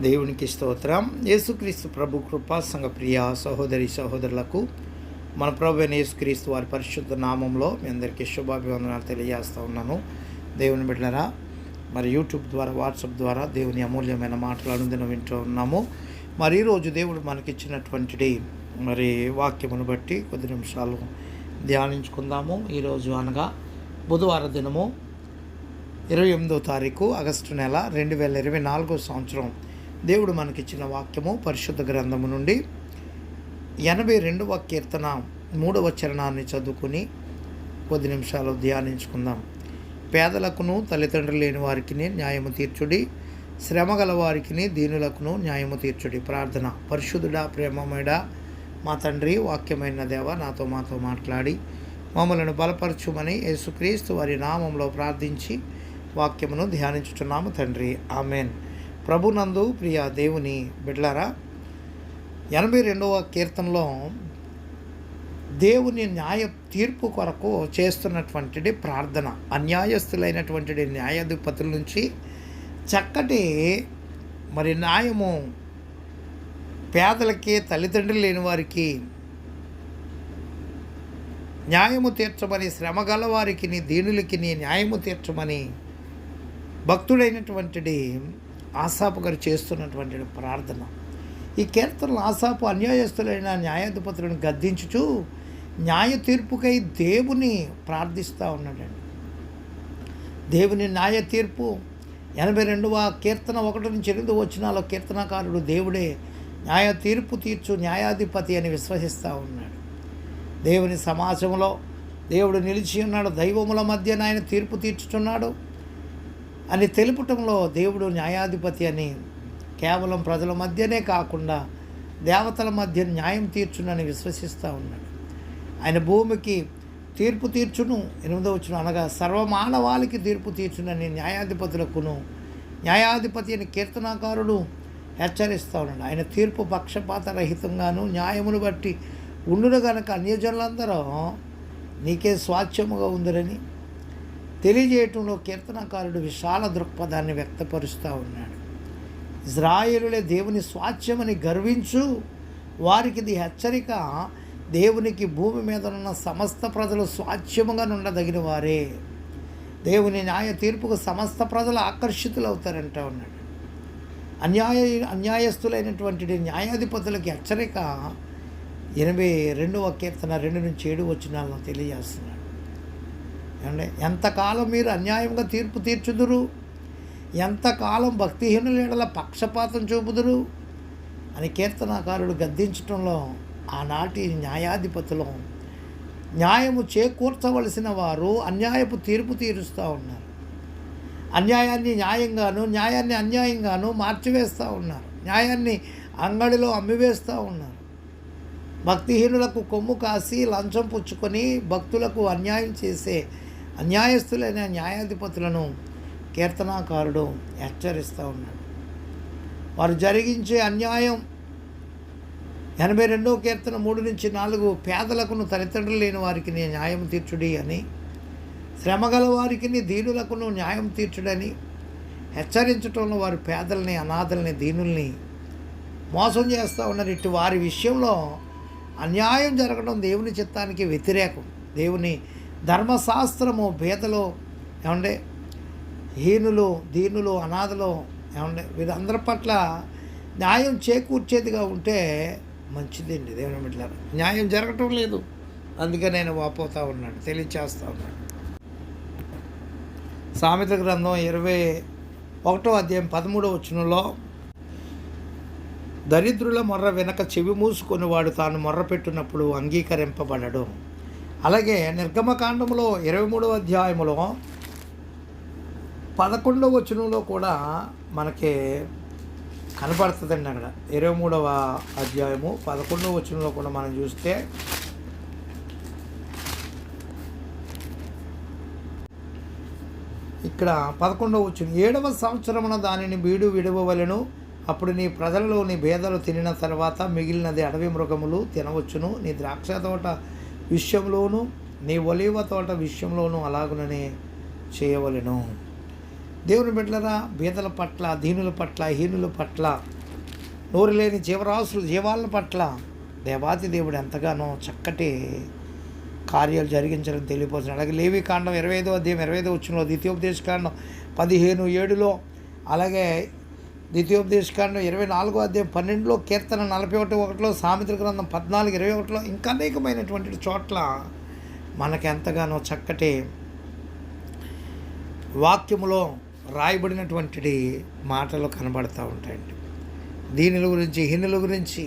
దేవునికి స్తోత్రం. యేసుక్రీస్తు ప్రభు కృపా సంఘ ప్రియ సహోదరి సహోదరులకు మన ప్రభు అయిన యేసుక్రీస్తు వారి పరిశుద్ధ నామంలో మీ అందరికీ శుభాభివందనాలు తెలియజేస్తూ ఉన్నాను. దేవుని బిడ్డలారా, మరి యూట్యూబ్ ద్వారా వాట్సాప్ ద్వారా దేవుని అమూల్యమైన మాటలు అనుదినం వింటూ ఉన్నాము. మరి ఈరోజు దేవుడు మనకిచ్చినటువంటి మరి వాక్యమును బట్టి కొద్ది నిమిషాలు ధ్యానించుకుందాము. ఈరోజు అనగా బుధవార దినము 28వ తారీఖు ఆగస్టు నెల 2024 సంవత్సరం. దేవుడు మనకిచ్చిన వాక్యము పరిశుద్ధ గ్రంథము నుండి 82వ కీర్తన 3వ చరణాన్ని చదువుకుని కొద్ది నిమిషాలు ధ్యానించుకుందాం. పేదలకును తల్లిదండ్రులు లేని వారికి న్యాయము తీర్చుడి, శ్రమ గల వారికి దీనులకును న్యాయము తీర్చుడి. ప్రార్థన. పరిశుద్ధుడా, ప్రేమమేడా మా తండ్రి, వాక్యమైన దేవ, మాతో మాట్లాడి మమ్మలను బలపరచుమని యేసుక్రీస్తు వారి నామంలో ప్రార్థించి వాక్యమును ధ్యానించుతున్నాము తండ్రి. ఆమెన్. ప్రభునందు ప్రియ దేవుని బిడ్డలారా, 82వ కీర్తనలో దేవుని న్యాయ తీర్పు కొరకు చేస్తున్నటువంటి ప్రార్థన, అన్యాయస్తులైనటువంటి న్యాయాధిపతుల నుంచి చక్కటి మరి న్యాయము, పేదలకి తల్లిదండ్రులు లేని వారికి న్యాయము తీర్చమని, శ్రమ గల వారికి దీనులకి న్యాయము తీర్చమని భక్తుడైనటువంటి ఆసాపు గారు చేస్తున్నటువంటి ప్రార్థన. ఈ కీర్తనలు ఆసాపు అన్యాయస్తులైన న్యాయాధిపతులను గద్దించుచు న్యాయ తీర్పుకై దేవుని ప్రార్థిస్తూ ఉన్నాడండి. దేవుని న్యాయ తీర్పు 82వ కీర్తన 1-8 వచనాల కీర్తనకారుడు దేవుడే న్యాయ తీర్పు తీర్చు న్యాయాధిపతి అని విశ్వసిస్తూ ఉన్నాడు. దేవుని సమాజంలో దేవుడు నిలిచి ఉన్నాడు, దైవముల మధ్య ఆయన తీర్పు తీర్చుచున్నాడు అని తెలుపటంలో దేవుడు న్యాయాధిపతి అని, కేవలం ప్రజల మధ్యనే కాకుండా దేవతల మధ్య న్యాయం తీర్చునని విశ్వసిస్తూ ఉన్నాడు. ఆయన భూమికి తీర్పు తీర్చును 8వ వచనం అనగా సర్వమానవాళికి తీర్పు తీర్చునని న్యాయాధిపతి అని కీర్తనాకారుడు హెచ్చరిస్తూ ఉన్నాడు. ఆయన తీర్పు పక్షపాత రహితంగాను న్యాయమును బట్టి ఉండును గనక అన్యజనులందరూ నీకే స్వాచ్ఛముగా ఉందరని తెలియజేయటంలో కీర్తనకారుడు విశాల దృక్పథాన్ని వ్యక్తపరుస్తూ ఉన్నాడు. ఇజ్రాయేలులే దేవుని స్వాచ్ఛమని గర్వించు, వారికి ఇది హెచ్చరిక. దేవునికి భూమి మీద ఉన్న సమస్త ప్రజలు స్వాచ్ఛముగా నుండదగిన వారే. దేవుని న్యాయ తీర్పుకు సమస్త ప్రజలు ఆకర్షితులు అవుతారంటూ ఉన్నాడు. అన్యాయస్తులైనటువంటి న్యాయాధిపతులకి హెచ్చరిక 82వ కీర్తన 2-7 వచనాలను తెలియజేస్తున్నాడు. ఏమంటే, ఎంతకాలం మీరు అన్యాయంగా తీర్పు తీర్చుదురు, ఎంతకాలం భక్తిహీనుల ఎడల పక్షపాతం చూపుదురు అని కీర్తనాకారుడు గద్దించటంలో ఆనాటి న్యాయాధిపతులు న్యాయము చేకూర్చవలసిన వారు అన్యాయపు తీర్పు తీరుస్తూ ఉన్నారు. అన్యాయాన్ని న్యాయంగాను, న్యాయాన్ని అన్యాయంగాను మార్చివేస్తూ ఉన్నారు. న్యాయాన్ని అంగడిలో అమ్మివేస్తూ ఉన్నారు. భక్తిహీనులకు కొమ్ము కాసి లంచం పుచ్చుకొని భక్తులకు అన్యాయం చేసే అన్యాయస్తులైన న్యాయాధిపతులను కీర్తనాకారుడు హెచ్చరిస్తూ ఉన్నాడు. వారు జరిగించే అన్యాయం 82వ కీర్తన 3-4 పేదలకును తల్లిదండ్రులు లేని వారికి న్యాయం తీర్చుడి అని, శ్రమగల వారికి దీనులకును న్యాయం తీర్చుడని హెచ్చరించడంలో వారు పేదల్ని, అనాథల్ని, దీనుల్ని మోసం చేస్తూ ఉన్నారు. ఇటు వారి విషయంలో అన్యాయం జరగడం దేవుని చిత్తానికి వ్యతిరేకం. దేవుని ధర్మశాస్త్రము పేదలు, ఏమంటే హీనులు, దీనులు, అనాథలు, ఏమంటే వీరందరి పట్ల న్యాయం చేకూర్చేదిగా ఉంటే మంచిదండి. దేవుని బిడ్డలారా, న్యాయం జరగటం లేదు, అందుకే నేను వాపోతూ ఉన్నాడు, తెలియచేస్తూ ఉన్నాడు. సామెత గ్రంథం 21వ అధ్యాయం 13వ వచనంలో, దరిద్రుల మొర్ర వెనక చెవి మూసుకొని వాడు తాను మొర్ర పెట్టినప్పుడు అంగీకరింపబడడు. అలాగే నిర్గమకాండంలో 23వ అధ్యాయంలో 11వ వచనంలో కూడా మనకి కనపడుతుందండి. అక్కడ 23వ అధ్యాయము 11వ వచనంలో కూడా మనం చూస్తే, ఇక్కడ 11వ వచనం, 7వ సంవత్సరమున దానిని బీడు విడవవలెను, అప్పుడు నీ ప్రజలలో నీ బేదలు తినిన తర్వాత మిగిలినది అడవి మృగములు తినవచ్చును. నీ ద్రాక్ష తోట విషయంలోను నీ ఒలీవ తోట విషయంలోను అలాగుననే చేయవలెను. దేవుని బిడ్డలారా, బీదల పట్ల, దీనుల పట్ల, హీనుల పట్ల, నోరు లేని జీవరాశులు, జీవాల పట్ల దేవాతి దేవుడు ఎంతగానో చక్కటి కార్యాలు జరిగించడం తెలియపోతున్నాడు. అలాగే లేవీకాండం 25వ అధ్యాయం 25వ వచనంలో, ద్వితీయోపదేశకాండం 15:7లో, అలాగే ద్వితీయోపదేశకాండం 24వ అధ్యాయం 12లో, కీర్తన 41:1లో, సామెతల గ్రంథం 14:21లో, ఇంకా అనేకమైనటువంటి చోట్ల మనకు ఎంతగానో చక్కటి వాక్యములో రాయబడినటువంటి మాటలు కనబడుతూ ఉంటాయండి. దీనుల గురించి, హీనుల గురించి,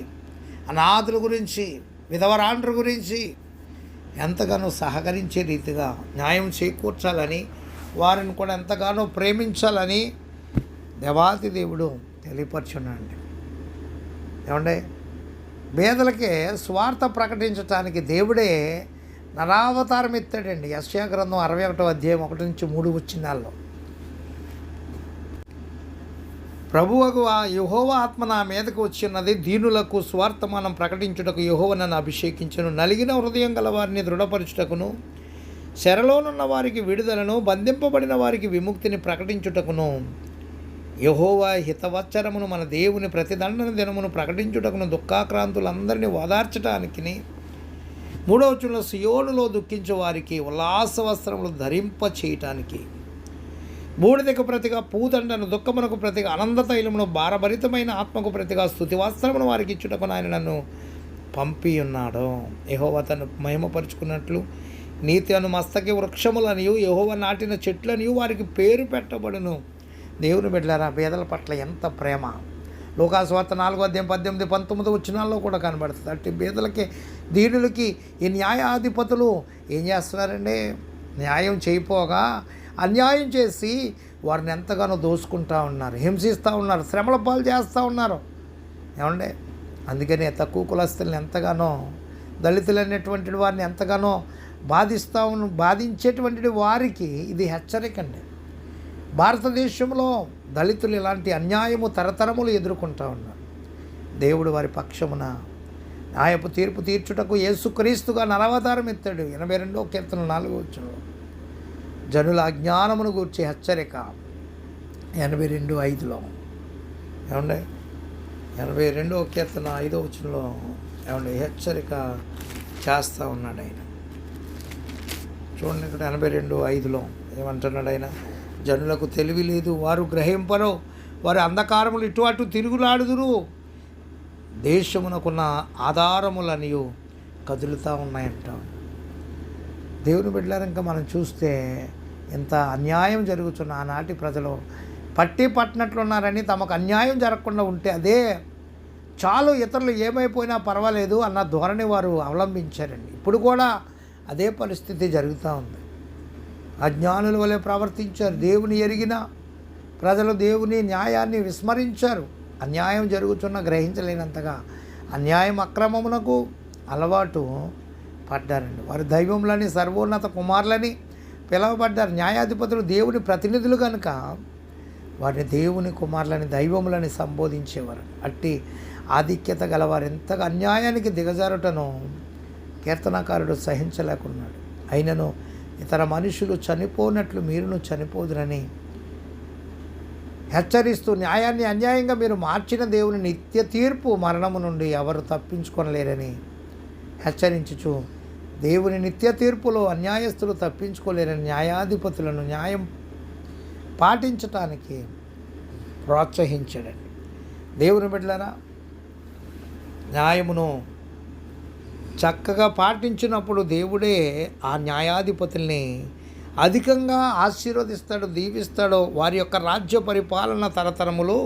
అనాథుల గురించి, విధవరాండ్ర గురించి ఎంతగానో సహకరించే రీతిగా న్యాయం చేకూర్చాలని, వారిని కూడా ఎంతగానో ప్రేమించాలని దేవాతి దేవుడు తెలియపరచున్నాడు. ఏమండే, పేదలకే స్వార్థ ప్రకటించడానికి దేవుడే నరావతారం ఎత్తాడండి. యెషయా గ్రంథం 61వ అధ్యాయం 1-3 వచనాల్లో, ప్రభువగు యెహోవా ఆత్మ నా మీదకు వచ్చినది, దీనులకు స్వార్థమానం ప్రకటించుటకు యెహోవా నన్ను అభిషేకించును, నలిగిన హృదయం గల వారిని దృఢపరచుటకును, చెరలోనున్న వారికి విడుదలను, బంధింపబడిన వారికి విముక్తిని ప్రకటించుటకును, యెహోవా హితవచ్చరమును మన దేవుని ప్రతిదండన దినమును ప్రకటించుటకును, దుఃఖాక్రాంతులందరినీ ఓదార్చటానికి, 3వ వచనంలో, సియోనులో దుఃఖించే వారికి ఉల్లాస వస్త్రములు ధరింప చేయటానికి, బూడిదకు ప్రతిగా పూదండను, దుఃఖమునకు ప్రతిగా ఆనంద తైలమును, భారభరితమైన ఆత్మకు ప్రతిగా స్తుతి వస్త్రమును వారికి ఇచ్చుటకు ఆయన నన్ను పంపి ఉన్నాడు. యెహోవా తను మహిమపరుచుకున్నట్లు నీతి అను మస్తకి వృక్షములనియు, యెహోవా నాటిన చెట్లనియు వారికి పేరు పెట్టబడును. దేవుని బిడ్డలారా, పేదల పట్ల ఎంత ప్రేమ! లూకాసు వార్త 4వ అధ్యాయం 18-19 వచనాల్లో కూడా కనబడుతుంది. అట్టి పేదలకి, దీనులకి ఈ న్యాయాధిపతులు ఏం చేస్తున్నారండి? న్యాయం చేయపోగా అన్యాయం చేసి వారిని ఎంతగానో దోసుకుంటూ ఉన్నారు, హింసిస్తూ ఉన్నారు, శ్రమల పాలు చేస్తూ ఉన్నారు. ఏమండే, అందుకనే తక్కువ కులస్తుల్ని ఎంతగానో, దళితులు అనేటువంటి వారిని ఎంతగానో బాధించేటువంటి వారికి ఇది హెచ్చరిక అండి. భారతదేశంలో దళితులు ఇలాంటి అన్యాయము తరతరములు ఎదుర్కొంటూ ఉన్నారు. దేవుడు వారి పక్షమున న్యాయపు తీర్పు తీర్చుటకు యేసుక్రీస్తుగా నరవతారం ఎత్తాడు. 82వ కీర్తన 4వ వచనంలో, జనుల అజ్ఞానమును గూర్చి హెచ్చరిక 82:5లో. ఏమండి, 82వ కీర్తన 5వ వచనంలో ఏమండి హెచ్చరిక చేస్తూ ఉన్నాడు ఆయన. చూడండి, ఇక్కడ 82:5లో ఏమంటున్నాడు ఆయన? జనులకు తెలివి లేదు, వారు గ్రహింపరు, వారి అంధకారములు ఇటు అటు తిరుగులాడుదురు, దేశమునకున్న ఆధారములనియు కదులుతూ ఉన్నాయంట. దేవుని బిడ్డలారా, ఇంకా మనం చూస్తే ఎంత అన్యాయం జరుగుతున్న ఆనాటి ప్రజలు పట్టినట్లున్నారని, తమకు అన్యాయం జరగకుండా ఉంటే అదే చాలు, ఇతరులు ఏమైపోయినా పర్వాలేదు అన్న ధోరణి వారు అవలంబించారండి. ఇప్పుడు కూడా అదే పరిస్థితి జరుగుతూ ఉంది. అజ్ఞానుల వలె ప్రవర్తించారు. దేవుని ఎరిగిన ప్రజలు దేవుని న్యాయాన్ని విస్మరించారు. అన్యాయం జరుగుతున్న గ్రహించలేనంతగా అన్యాయం, అక్రమమునకు అలవాటు పడ్డారండి. వారు దైవములని, సర్వోన్నత కుమారులని పిలువబడ్డారు. న్యాయాధిపతులు దేవుని ప్రతినిధులు కనుక వారిని దేవుని కుమారులని, దైవములని సంబోధించేవారు. అట్టి ఆధిక్యత గలవారు ఎంతగా అన్యాయానికి దిగజారుటను కీర్తనకారుడు సహించలేకున్నాడు. అయినను ఇతర మనుషులు చనిపోనట్లు మీరును చనిపోదురని హెచ్చరిస్తూ, న్యాయాన్ని అన్యాయంగా మీరు మార్చిన దేవుని నిత్య తీర్పు మరణము నుండి ఎవరు తప్పించుకొనలేరని హెచ్చరించుచు, దేవుని నిత్య తీర్పులో అన్యాయస్తులు తప్పించుకోలేరని న్యాయాధిపతులను న్యాయం పాటించటానికి ప్రోత్సహించాడండి. దేవుని బిడ్డలారా, న్యాయమును చక్కగా పాటించినప్పుడు దేవుడే ఆ న్యాయాధిపతుల్ని అధికంగా ఆశీర్వదిస్తాడు, దీవిస్తాడు. వారి యొక్క రాజ్య పరిపాలన తరతరములు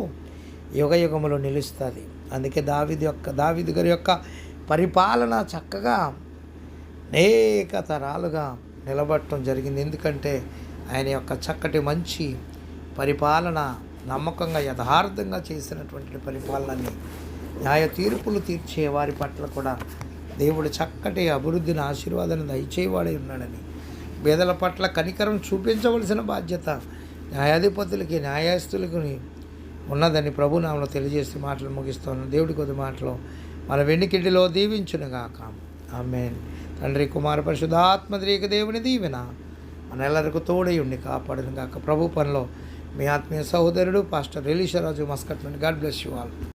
యుగయుగములు నిలుస్తుంది. అందుకే దావీదు గారి యొక్క పరిపాలన చక్కగా అనేక తరాలుగా నిలబడటం జరిగింది. ఎందుకంటే ఆయన యొక్క చక్కటి మంచి పరిపాలన, నమ్మకంగా యథార్థంగా చేసినటువంటి పరిపాలనని, న్యాయ తీర్పులు తీర్చే వారి పట్ల కూడా దేవుడు చక్కటి అభివృద్ధిని, ఆశీర్వాదాన్ని దయచేవాడై ఉన్నాడని, పేదల పట్ల కనికరం చూపించవలసిన బాధ్యత న్యాయాధిపతులకి, న్యాయస్తులకు ఉన్నదని ప్రభునామలో తెలియజేసి మాటలు ముగిస్తున్నాను. దేవుడి కొద్ది మాటలు మన వెన్నికిడిలో దీవించునుగాక. ఆమేన్. తండ్రి, కుమార, పరిశుద్ధాత్మ త్రియేక దేవుని దీవెన మనెల్లరికూ తోడై ఉండి కాపాడునుగాక. ప్రభు పనిలో మీ ఆత్మీయ సహోదరుడు పాస్టర్ ఎలీషా రాజు మస్కట్ నుండి. God bless you all.